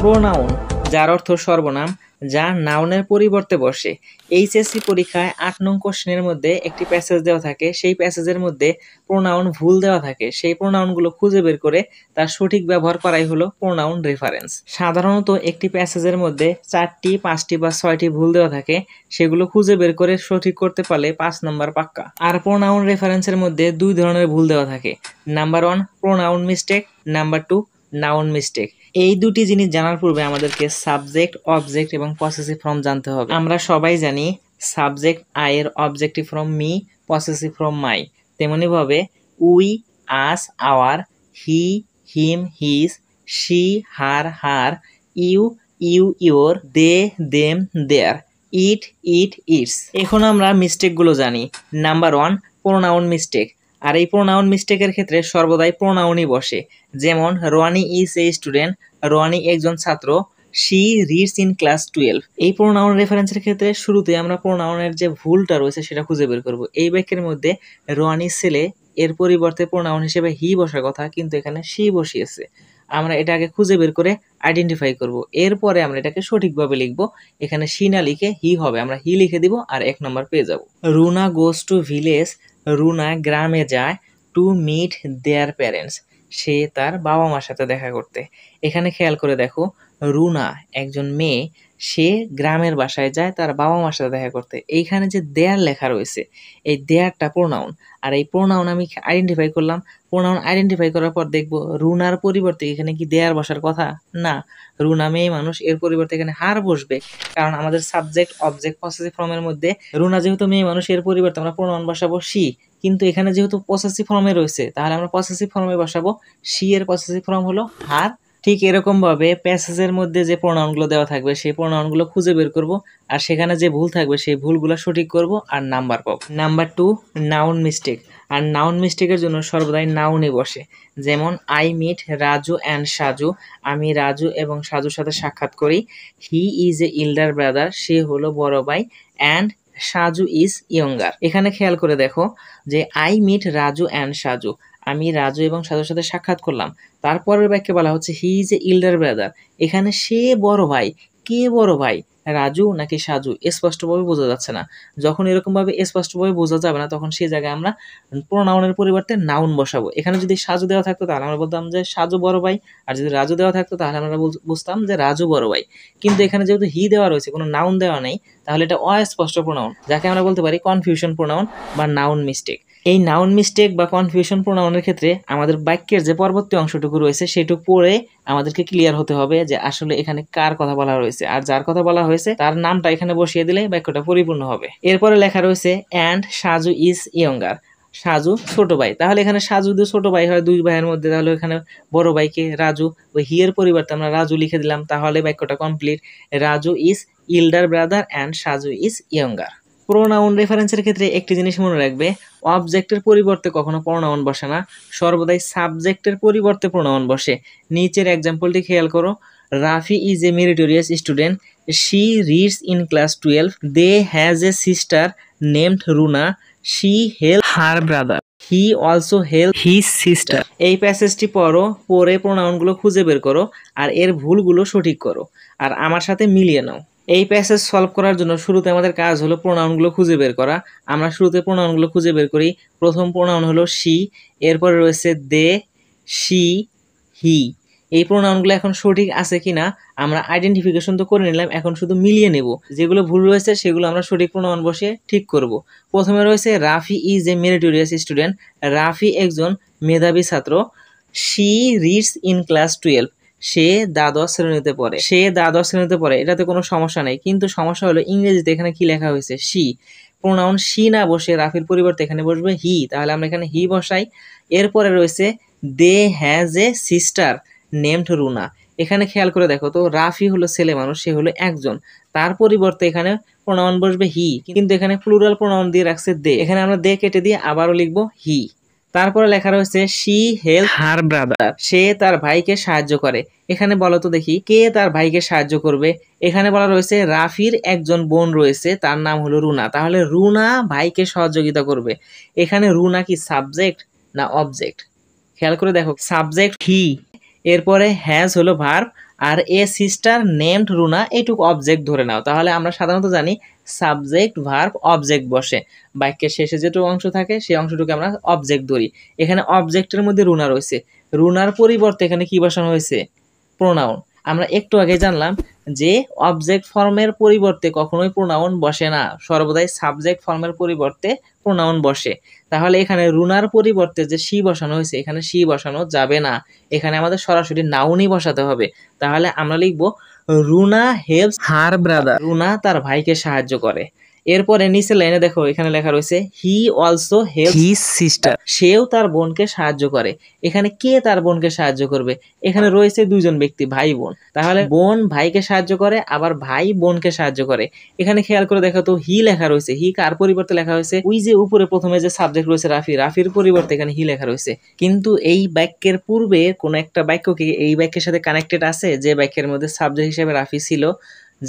Pronoun, যার অর্থ সর্বনাম, যা নাউনের পরিবর্তে বসে। এইচএসসি পরীক্ষায় ৮ নং কোশ্চেনের মধ্যে একটি প্যাসেজ দেওয়া থাকে, সেই প্যাসেজের মধ্যে প্রোনাউন ভুল দেওয়া থাকে, সেই প্রোনাউনগুলো খুঁজে বের করে তার সঠিক ব্যবহার করাই হলো প্রোনাউন রেফারেন্স। সাধারণত একটি প্যাসেজের মধ্যে 4টি, 5টি বা 6টি ভুল দেওয়া থাকে, সেগুলো খুঁজে বের করে সঠিক করতে পারলে 5 নম্বর পাক্কা। আর প্রোনাউন রেফারেন্সের মধ্যে 2 ধরনের ভুল দেওয়া থাকে। Number 1 pronoun mistake, number 2 noun mistake. এই দুটি জিনিস জানার পূর্বে আমাদেরকে সাবজেক্ট, অবজেক্ট এবং পসেসিভ ফর্ম জানতে হবে। আমরা সবাই জানি সাবজেক্ট আই এর objective form me, possessive form my. তেমনি ভাবে we, us, our, he, him, his, she, her, her, you, your, they, them, their, it, its. এখন আমরা মিস্টেকগুলো জানি। Number 1 pronoun mistake. আর এই প্রোনাউন মিস্টেকের ক্ষেত্রে সর্বদাই প্রোনাউনই বসে। যেমন Roni is a student, Roni একজন ছাত্র। She reads in class 12। এই প্রোনাউন রেফারেন্সের ক্ষেত্রে শুরুতে আমরা প্রোনাউনের যে ভুলটা রয়েছে সেটা খুঁজে বের করব। এই বাক্যের মধ্যে রনি ছেলে, এর পরিবর্তে প্রোনাউন হিসেবে হি বসার কথা, কিন্তু এখানে শি বসিয়েছে। আমরা এটাকে খুঁজে বের করে আইডেন্টিফাই করব। এরপরে আমরা এটাকে সঠিকভাবে লিখব। এখানে শি না লিখে হি হবে, আমরা হি লিখে দিব আর 1 নম্বর পেয়ে যাব। Runa goes to village, Runa গ্রামে যায় টু মিট দেয়ার প্যারেন্টস, সে তার বাবা মার সাথে দেখা করতে। এখানে খেয়াল করে দেখো, রুনা একজন মেয়ে, সে গ্রামের বাসায় যায় তার বাবা মার সাথে দেখা করতে। এইখানে যে দেয়ার লেখা রয়েছে, এই দেয়ারটা প্রোনাউন। আর এই প্রোনাউন আমি আইডেন্টিফাই করলাম। প্রোনাউন আইডেন্টিফাই করার পর দেখবো রুনার পরিবর্তে এখানে কি দেয়ার বসার কথা? না, রুনা মেয়ে মানুষ, এর পরিবর্তে এখানে হার বসবে। কারণ আমাদের সাবজেক্ট, অবজেক্ট, পসেসিভ ফর্মের মধ্যে রুনা যেহেতু মেয়ে মানুষ, এর পরিবর্তে আমরা প্রোনাউন বসাবো শি। কিন্তু এখানে যেহেতু পসেসিভ ফর্মে রয়েছে, তাহলে আমরা পসেসিভ ফর্মে বসাবো শি, এর পসেসিভ ফর্ম হলো হার। ঠিক এরকম ভাবে প্যাসেজের মধ্যে যে প্রোনাউনগুলো দেওয়া থাকবে সেই প্রোনাউনগুলো খুঁজে বের করব, আর সেখানে যে ভুল থাকবে সেই ভুলগুলো সঠিক করব আর নাম্বার পাবো। Number 2 noun mistake. আর নাউন মিস্টেকের জন্য সর্বদাই নাউনই বসে। যেমন I meet Raju and Saju, আমি রাজু এবং সাজুর সাথে সাক্ষাৎ করি। He is a elder brother, সে হলো বড় ভাই। And Saju is younger. এখানে খেয়াল করে দেখো যে I meet Raju and Saju, আমি রাজু এবং সাজুর সাথে সাক্ষাৎ করলাম। তারপরের বাক্যে বলা হচ্ছে হি ইজ এ ইল্ডার ব্রাদার, এখানে সে বড় ভাই। কে বড় ভাই, রাজু নাকি সাজু? স্পষ্টভাবে বোঝা যাচ্ছে না। যখন এরকম ভাবে স্পষ্টভাবে বোঝা যাবে না, তখন সেই জায়গায় আমরা প্রোনাউনের পরিবর্তে নাউন বসাবো। এখানে যদি সাজু দেওয়া থাকতো তাহলে আমরা বলতাম যে সাজু বড় ভাই, আর যদি রাজু দেওয়া থাকতো তাহলে আমরা বুঝতাম যে রাজু বড় ভাই। কিন্তু এখানে যেহেতু হি দেওয়া রয়েছে, কোনো নাউন দেওয়া নেই, তাহলে এটা অস্পষ্ট প্রোনাউন, যাকে আমরা বলতে পারি কনফিউশন প্রোনাউন বা নাউন মিস্টেক। এই নাউন মিস্টেক বা কনফিউশন প্রোনাউনের ক্ষেত্রে আমাদের বাক্যের যে পরবর্তী অংশটুকু রয়েছে সেটুকু পড়ে আমাদেরকে ক্লিয়ার হতে হবে যে আসলে এখানে কার কথা বলা রয়েছে, আর যার কথা বলা হয়েছে তার নামটা এখানে বসিয়ে দিলে বাক্যটা পরিপূর্ণ হবে। এরপরে লেখা রয়েছে and Saju is younger, Saju ছোট ভাই। তাহলে এখানে সাজু যদি ছোট ভাই হয় 2 ভাইয়ের মধ্যে, তাহলে এখানে বড় ভাইকে রাজু, ওই হিয়ের পরিবর্তে আমরা রাজু লিখে দিলাম, তাহলে বাক্যটা complete. Raju is elder brother and Saju is younger. Pronoun রেফারেন্সের ক্ষেত্রে একটি জিনিস মনে রাখবে, অবজেক্টের পরিবর্তে কখনো প্রোনাউন বসে না, সর্বদাই সাবজেক্টের পরিবর্তে প্রোনাউন বসে। নিচের এক্সাম্পলটি খেয়াল করো, Rafi is a meritorious student, she reads in class 12, they has a sister named Runa, she help her brother, he also help his sister. এই প্যাসেজটি পড়ো, পড়ে প্রোনাউনগুলো খুঁজে বের করো আর এর ভুলগুলো সঠিক করো আর আমার সাথে মিলিয়ে নাও। এই প্যাসেজ সলভ করার জন্য শুরুতে আমাদের কাজ হলো প্রোনাউনগুলো খুঁজে বের করা। আমরা শুরুতে প্রোনাউনগুলো খুঁজে বের করি। প্রথম প্রোনাউন হলো শি, এরপরে রয়েছে দে, শি, হি। এই প্রোনাউনগুলো এখন সঠিক আছে কিনা আমরা আইডেন্টিফিকেশন তো করে নিলাম, এখন শুধু মিলিয়ে নেব। যেগুলো ভুল রয়েছে সেগুলো আমরা সঠিক প্রোনাউন বসিয়ে ঠিক করব। প্রথমে রয়েছে Rafi is a meritorious student, Rafi একজন মেধাবী ছাত্র। শি রিডস ইন ক্লাস 12, সে দ্বাদশ শ্রেণীতে পড়ে। সে দ্বাদশ শ্রেণীতে পড়ে, এটাতে কোনো সমস্যা নেই, কিন্তু সমস্যা হলো ইংরেজিতে এখানে কি লেখা হয়েছে শি। প্রোনাউন শি না বসে রাফির পরিবর্তে এখানে বসবে হি, তাহলে আমরা এখানে হি বসাই। এরপরে রয়েছে they has a sister named Runa. এখানে খেয়াল করে দেখো তো, রাফি হলো ছেলে মানুষ, সে হলো একজন, তার পরিবর্তে এখানে প্রোনাউন বসবে হি, কিন্তু এখানে প্লুরাল প্রোনাউন দিয়ে রাখছে দে। এখানে আমরা দে কেটে দিয়ে আবারও লিখবো হি। তারপরে লেখা রয়েছে শি হেল্প হার ব্রাদার, সে তার ভাইকে সাহায্য করে। এখানে বলো তো দেখি কে তার ভাইকে সাহায্য করবে? এখানে বলা রয়েছে রাফির একজন বোন রয়েছে, তার নাম হলো রুনা, তাহলে রুনা ভাইকে সহযোগিতা করবে। এখানে রুনা কি সাবজেক্ট না অবজেক্ট? খেয়াল করে দেখো, সাবজেক্ট হি, এরপরে হ্যাজ হলো ভার্ব আর এ সিস্টার নেমড রুনা এইটুকু অবজেক্ট ধরে নাও। তাহলে আমরা সাধারণত জানি সাবজেক্ট ভার্ব অবজেক্ট বসে, বাক্যের শেষে যেটুকু অংশ থাকে সেই অংশটুকু আমরা অবজেক্ট ধরি। এখানে অবজেক্টের মধ্যে রুনা রয়েছে, রুনার পরিবর্তে এখানে কি বসানো হয়েছে? প্রোনাউন। আমরা একটু আগে জানলাম যে অবজেক্ট ফর্মের পরিবর্তে কখনোই প্রোনাউন বসে না, সর্বদাই সাবজেক্ট ফর্মের পরিবর্তে প্রোনাউন বসে। তাহলে এখানে রুনার পরিবর্তে যে শি বসানো হয়েছে, এখানে শি বসানো যাবে না, এখানে আমাদের সরাসরি নাউনই বসাতে হবে। তাহলে আমরা লিখব Runa helps her brother, Runa তার ভাইকে সাহায্য করে। এরপরে নিচের লাইনে দেখো এখানে লেখা রয়েছে he also helps his sister, সেও তার বোনকে সাহায্য করে। এখানে কে তার বোনকে সাহায্য করবে? এখানে রয়েছে দুইজন ব্যক্তি, ভাই বোন। তাহলে বোন ভাইকে সাহায্য করে, আবার ভাই বোনকে সাহায্য করে। এখানে খেয়াল করে দেখো তো হি লেখা রয়েছে, হি কার পরিবর্তে লেখা হয়েছে? ওই যে উপরে প্রথমে যে সাবজেক্ট রয়েছে রাফি, রাফির পরিবর্তে এখানে হি লেখা রয়েছে। কিন্তু এই বাক্যের পূর্বে কোন একটা বাক্য কি এই বাক্যের সাথে কানেক্টেড আছে যে বাক্যের মধ্যে সাবজেক্ট হিসেবে রাফি ছিল,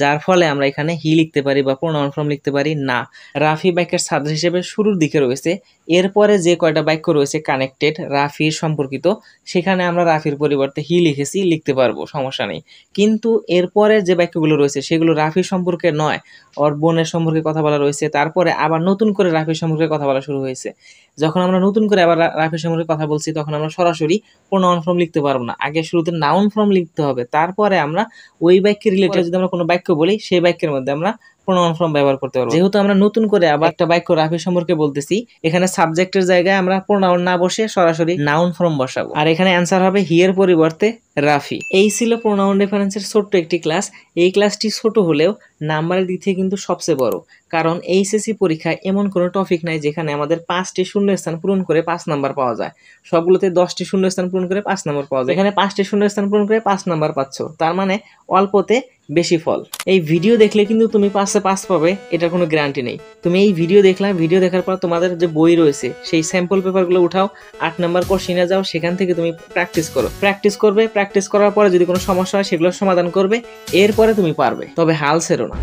যার ফলে আমরা এখানে হি লিখতে পারি বা প্রোনাউন ফর্ম লিখতে পারি? না, রাফি বাক্যের সাবজেক্ট হিসেবে শুরুর দিকে রয়েছে। এরপরে যে কয়টা বাক্য রয়েছে কানেক্টেড রাফির সম্পর্কিত, সেখানে আমরা রাফির পরিবর্তে হি লিখেছি, লিখতে পারবো, সমস্যা নেই। কিন্তু এরপরে যে বাক্যগুলো রয়েছে সেগুলো রাফির সম্পর্কে নয়, ওর বোনের সম্পর্কে কথা বলা রয়েছে। তারপরে আবার নতুন করে রাফির সম্পর্কে কথা বলা শুরু হয়েছে। যখন আমরা নতুন করে আবার রাফির সম্পর্কে কথা বলছি, তখন আমরা সরাসরি প্রোনাউন ফর্ম লিখতে পারবো না, আগে শুরুতে নাউন ফর্ম লিখতে হবে। তারপরে আমরা ওই বাক্যের রিলেটেড যদি আমরা কোনো বাক্য বলি, সেই বাক্যের মধ্যে আমরা প্রোনাউন ফর্ম ব্যবহার করতে পারবো। যেহেতু আমরা নতুন করে আবার একটা বাক্য রাফি সম্পর্কে বলতেছি, এখানে সাবজেক্টের জায়গায় আমরা প্রোনাউন না বসে সরাসরি নাউন ফর্ম বসাবো। আর এখানে অ্যান্সার হবে হি এর পরিবর্তে রাফি। এই ছিল প্রোনাউন রেফারেন্সের ছোট্ট একটি ক্লাস। এই ক্লাসটি ছোট হলেও নাম্বারের দিক থেকে কিন্তু সবচেয়ে বড়, কারণ এইচএসসি পরীক্ষায় এমন কোনো টপিক নাই যেখানে আমাদের 5টি শূন্যস্থান পূরণ করে 5 নাম্বার পাওয়া যায়। সবগুলোতে 10টি শূন্যস্থান পূরণ করে 5 নাম্বার পাওয়া যায়, এখানে 5টি শূন্যস্থান পূরণ করে 5 নাম্বার পাচ্ছ, তার মানে অল্পতে বেশি ফল। এই ভিডিও দেখলে কিন্তু তুমি 5-এ 5 পাবে এটার কোনো গ্যারান্টি নেই। তুমি এই ভিডিও দেখলা, ভিডিও দেখার পর তোমাদের যে বই রয়েছে সেই স্যাম্পল পেপারগুলো উঠাও, 8 নাম্বার কোশ্চেনে যাও, সেখান থেকে তুমি প্র্যাকটিস করো, প্র্যাকটিস করার পরে যদি কোনো সমস্যা হয় সেগুলোর সমাধান করবে, এরপরে তুমি পারবে। তবে হাল ছেড়ো না।